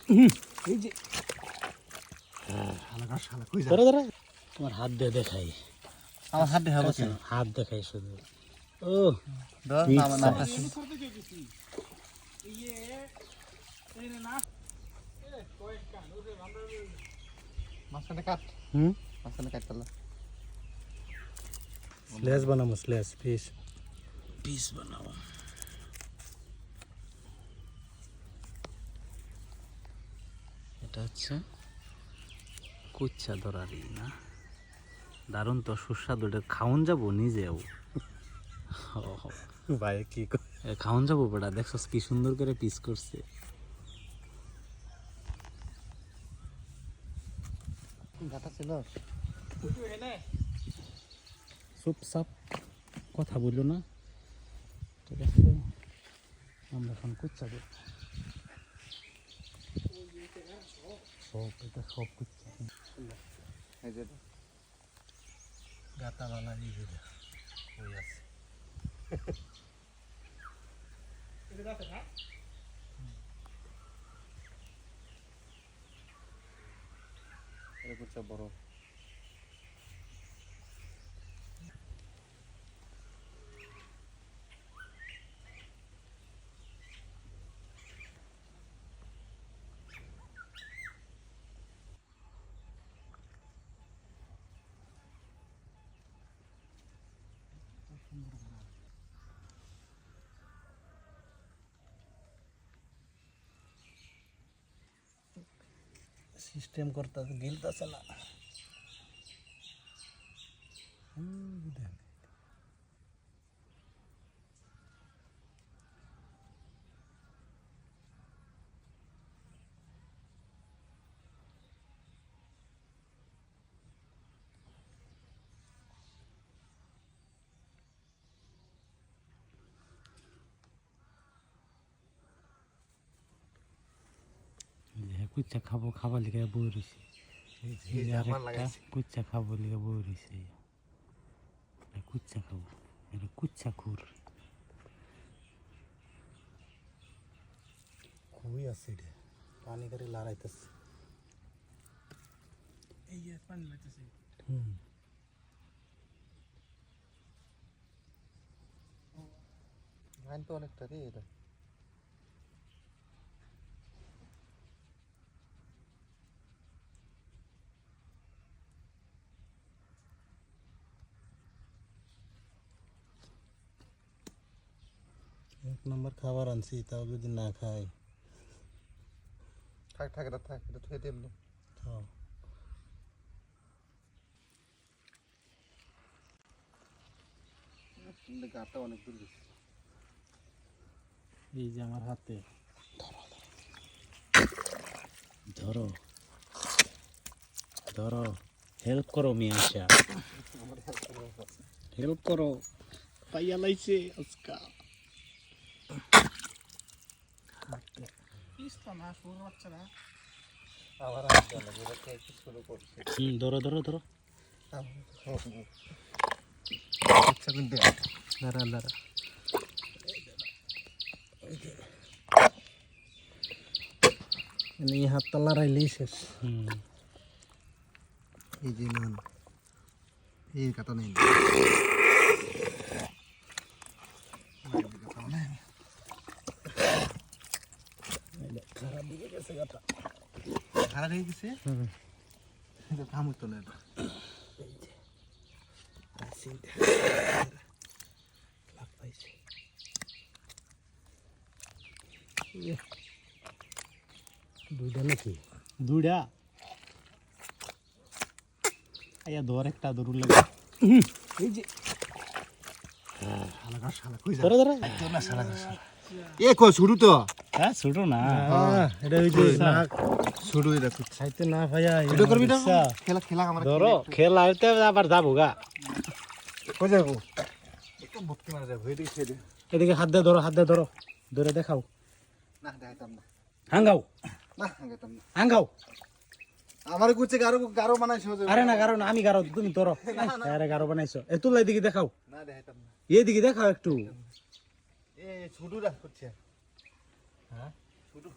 এই যে শালা শালা কই যা ধরো ধরো তোমার হাত দিয়ে দেখাই আমার হাত দেখাবো কেন হাত দেখাই শুধু ও ধর Big আমার নামটা size. মাঝখানে কাট হুম মাঝখানে কাট তাহলে স্ল্যাশ বানাবো স্ল্যাশ পিস পিস বানাবো এটা হচ্ছে কুচ্চা দরারি না দারুণ তো সুস্বাদু এটা খাওন যাবো নিজেও ভাই কি খাওন যাবো বেটা দেখছো কি সুন্দর করে পিস করছে গাটা ছিল চুপচাপ কথা বললো না ঠিক আছে আমরা এখন কুচ্চা দেব সব এটা সব কুচ্চা এই যে গাতা বালা এই যে কই আছে এই কুচা বড় সিস্টেম করতে গিলতেছে না কুচ্চা খাবো খাবার লিখে বই রয়েছে কুচ্চা খাবো লিখে বই রয়েছে কুচ্চা খাবো এটা কুচ্চা খুর খুবই আছে রে পানি করে লড়াইতেছে এই যে পানি লাগতেছে লাইন তো অনেকটা রে এটা এক নম্বর খাবার আনছি তাও যদি না খাই থাক থাক এটা থাক এটা থুয়ে দেব না খাও কিন্তু গাটা অনেক দূর গেছে এই যে আমার হাতে ধরো ধরো হেল্প করো মিয়াশা হেল্প করো পাইয়া লাইছে আজকা আবার আসতে লাগে এটা থেকে শুরু করছে ধরো ধরো ধরো আচ্ছা কিন্তু দাঁড়া দাঁড়া এই হাত তলা রাইলেই শেষ এই যে নুন এই কাটা নেই খারাপ দিকে গেছে গাটা খারাপ হয়ে গেছে থামুক তো না এটা দুইটা নাকি দুইটা আয়া ধর একটা ধরুন লাগে এই যে শালা শালা কই যা ধরো ধরো না শালা এ কো শুরু তো হ্যাঁ ছোট না এটা ওই যে শুরু এটা খাইতে না ভাইয়া এটা করবি না খেলা খেলা আমরা ধরো খেলা হইতে আবার যাবো গা কই যাবো একদম ভক্তি মারা যাবো এদিকে ছেড়ে এদিকে হাত দিয়ে ধরো ধরে দেখাও না দেখাইতাম না হাঙ্গাও না দেখাইতাম না হাঙ্গাও আমার কুচে গারো গারো বানাইছো আরে না গারো না আমি গারো তুমি ধরো আরে গারো বানাইছো এ তুলা এদিকে দেখাও না দেখাইতাম না এদিকে দেখাও একটু এ ছোটু রাখ করছে হ্যাঁ ছোটু